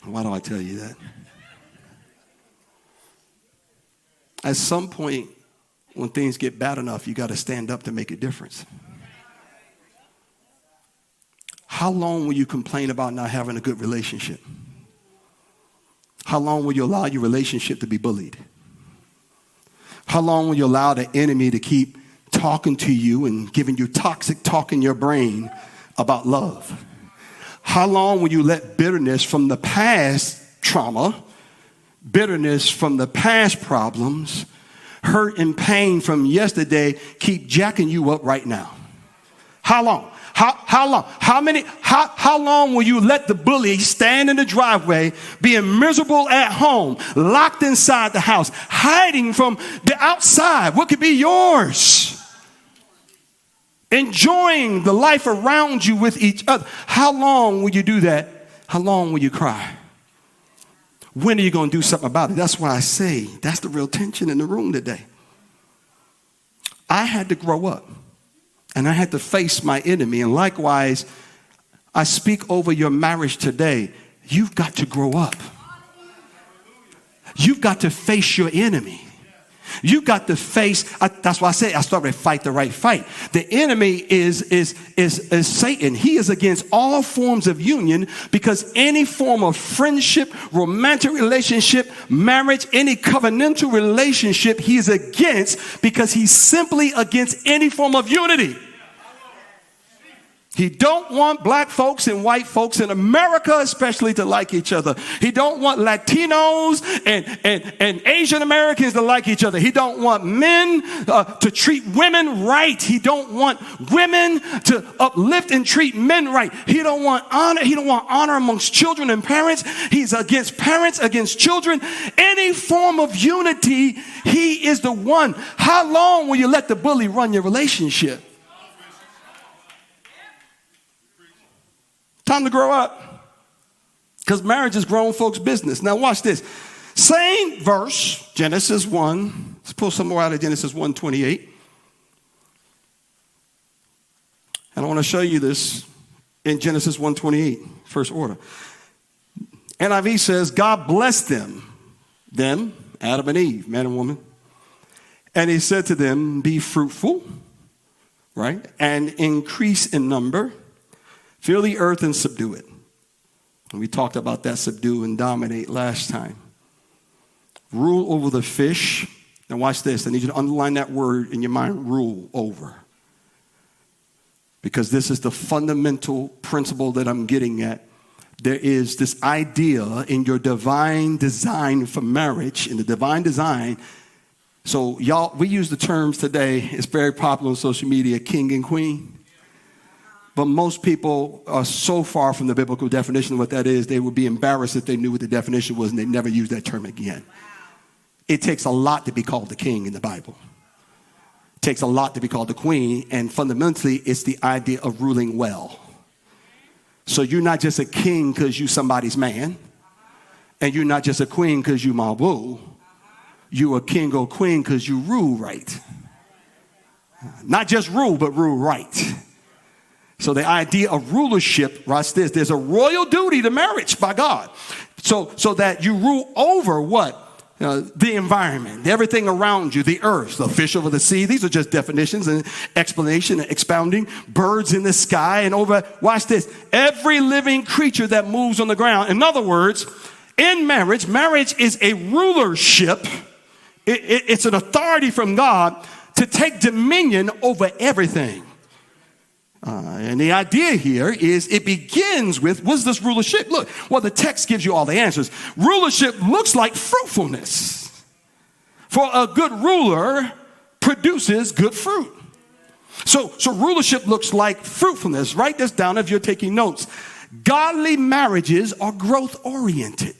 Why do I tell you that? At some point, when things get bad enough, you got to stand up to make a difference. How long will you complain about not having a good relationship? How long will you allow your relationship to be bullied? How long will you allow the enemy to keep talking to you and giving you toxic talk in your brain about love? How long will you let bitterness from the past trauma, bitterness from the past problems, hurt and pain from yesterday keep jacking you up right now? How long? How long? How long will you let the bully stand in the driveway, being miserable at home, locked inside the house, hiding from the outside, what could be yours, enjoying the life around you with each other? How long will you do that? How long will you cry? When are you going to do something about it? That's why I say that's the real tension in the room today. I had to grow up. And I had to face my enemy. And likewise, I speak over your marriage today. You've got to grow up. You've got to face your enemy. You've got to face, that's why I say I started to fight the right fight. The enemy is Satan. He is against all forms of union, because any form of friendship, romantic relationship, marriage, any covenantal relationship, he is against, because he's simply against any form of unity. He don't want black folks and white folks in America especially to like each other. He don't want Latinos and Asian Americans to like each other. He don't want men to treat women right. He don't want women to uplift and treat men right. He don't want honor. He don't want honor amongst children and parents. He's against parents, against children. Any form of unity, he is the one. How long will you let the bully run your relationship? Time to grow up, because marriage is grown folks' business. Now watch this. Same verse, Genesis 1. Let's pull some more out of Genesis 1:28. And I want to show you this in Genesis 1:28, first order. NIV says, God blessed them, Adam and Eve, man and woman. And he said to them, be fruitful, right, and increase in number. Fill the earth and subdue it. And we talked about that, subdue and dominate, last time. Rule over the fish. Now watch this. I need you to underline that word in your mind, rule over. Because this is the fundamental principle that I'm getting at. There is this idea in your divine design for marriage, in the divine design. So y'all, we use the terms today. It's very popular on social media, king and queen. But most people are so far from the biblical definition of what that is, they would be embarrassed if they knew what the definition was and they'd never use that term again. It takes a lot to be called the king in the Bible. It takes a lot to be called the queen, and fundamentally, it's the idea of ruling well. So you're not just a king because you somebody's man, and you're not just a queen because you my boo. You're a king or queen because you rule right. Not just rule, but rule right. So the idea of rulership, watch this, there's a royal duty to marriage by God. So that you rule over what? The environment, everything around you, the earth, the fish over the sea. These are just definitions and explanation and expounding. Birds in the sky and over, watch this, every living creature that moves on the ground. In other words, in marriage is a rulership. It's an authority from God to take dominion over everything. And the idea here is it begins with, what's this rulership? Look, well, the text gives you all the answers. Rulership looks like fruitfulness. For a good ruler produces good fruit. So rulership looks like fruitfulness. Write this down if you're taking notes. Godly marriages are growth oriented.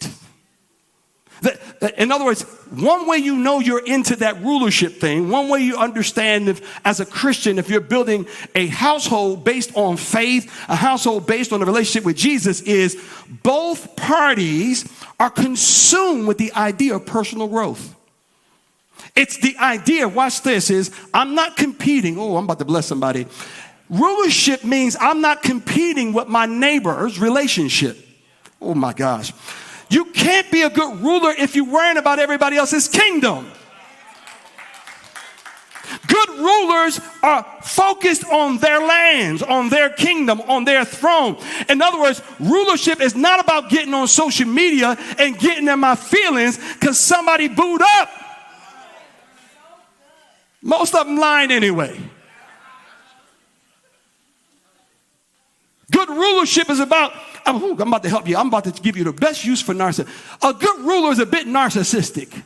In other words, one way you know you're into that rulership thing, one way you understand if, as a Christian, if you're building a household based on faith, a household based on a relationship with Jesus, is both parties are consumed with the idea of personal growth. It's the idea, watch this, is I'm not competing. Oh, I'm about to bless somebody. Rulership means I'm not competing with my neighbor's relationship. Oh my gosh. You can't be a good ruler if you're worrying about everybody else's kingdom. Good rulers are focused on their lands, on their kingdom, on their throne. In other words, rulership is not about getting on social media and getting in my feelings because somebody booed up. Most of them lying anyway. Good rulership is about, I'm about to help you. I'm about to give you the best use for narcissism. A good ruler is a bit narcissistic.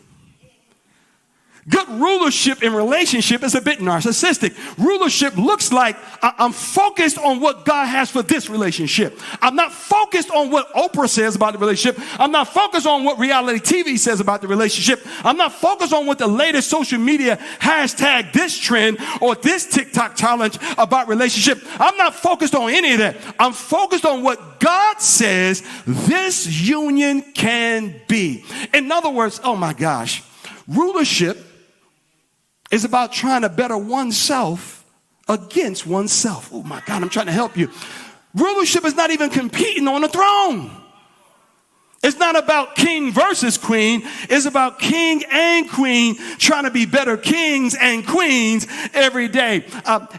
Good rulership in relationship is a bit narcissistic. Rulership looks like I'm focused on what God has for this relationship. I'm not focused on what Oprah says about the relationship. I'm not focused on what reality TV says about the relationship. I'm not focused on what the latest social media hashtag this trend or this TikTok challenge about relationship. I'm not focused on any of that. I'm focused on what God says this union can be. In other words, oh my gosh, rulership is about trying to better oneself against oneself. Oh my God, I'm trying to help you. Rulership is not even competing on the throne. It's not about king versus queen. It's about king and queen trying to be better kings and queens every day.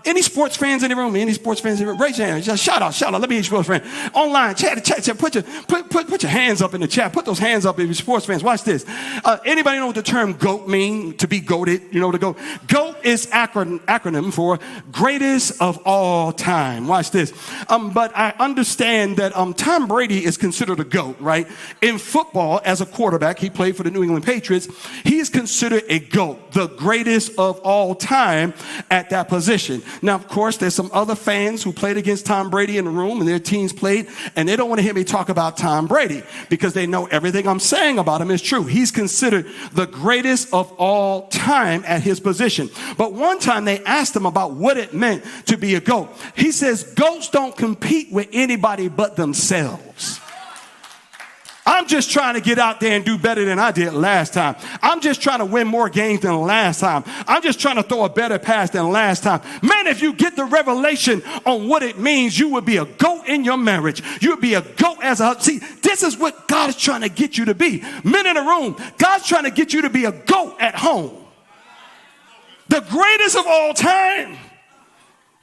Any sports fans in the room? Any sports fans in the room? Raise your hand. Just shout out. Let me hear your sports fan. Online, chat. Put your hands up in the chat. Put those hands up if you're sports fans. Watch this. Anybody know what the term GOAT mean? To be goated. You know what the GOAT? GOAT is acronym for greatest of all time. Watch this. But I understand that Tom Brady is considered a GOAT, right? In football, as a quarterback, he played for the New England Patriots. He is considered a GOAT, the greatest of all time at that position. Now, of course, there's some other fans who played against Tom Brady in the room and their teams played, and they don't want to hear me talk about Tom Brady because they know everything I'm saying about him is true. He's considered the greatest of all time at his position. But one time they asked him about what it meant to be a GOAT. He says, GOATs don't compete with anybody but themselves. I'm just trying to get out there and do better than I did last time. I'm just trying to win more games than last time. I'm just trying to throw a better pass than last time. Man, if you get the revelation on what it means, you would be a GOAT in your marriage. You would be a GOAT as a husband. See, this is what God is trying to get you to be. Men in the room, God's trying to get you to be a GOAT at home. The greatest of all time.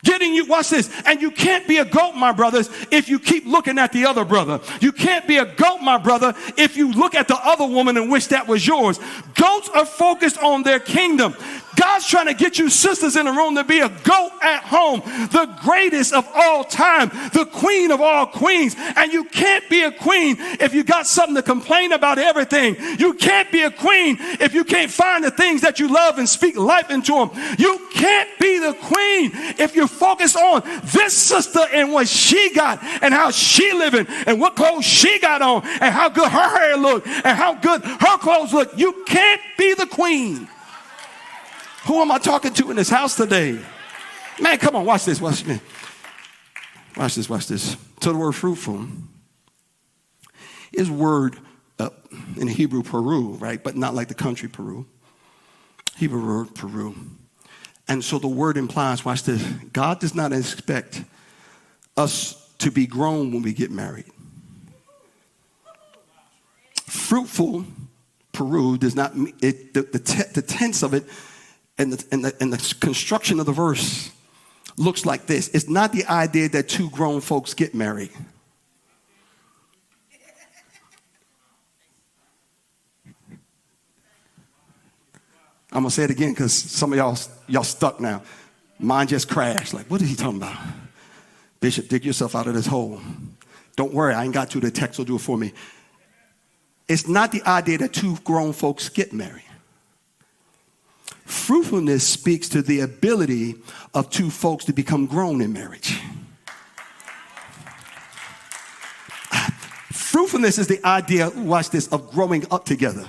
Getting you, watch this, and you can't be a GOAT, my brothers, if you keep looking at the other brother. You can't be a GOAT, my brother, if you look at the other woman and wish that was yours. GOATs are focused on their kingdom. God's trying to get you sisters in the room to be a GOAT at home, the greatest of all time, the queen of all queens. And you can't be a queen if you got something to complain about everything. You can't be a queen if you can't find the things that you love and speak life into them. You can't be the queen if you're focused on this sister and what she got and how she living and what clothes she got on and how good her hair look and how good her clothes look. You can't be the queen. Who am I talking to in this house today? Man, come on, watch this. Watch this. So the word fruitful is word in Hebrew Peru, right? But not like the country Peru. Hebrew word Peru. And so the word implies, watch this, God does not expect us to be grown when we get married. Fruitful Peru does not, the tense of it and the construction of the verse looks like this. It's not the idea that two grown folks get married. I'm going to say it again because some of y'all stuck now. Mine just crashed. Like, what is he talking about? Bishop, dig yourself out of this hole. Don't worry, I ain't got to. The text will do it for me. It's not the idea that two grown folks get married. Fruitfulness speaks to the ability of two folks to become grown in marriage. Fruitfulness is the idea, watch this, of growing up together.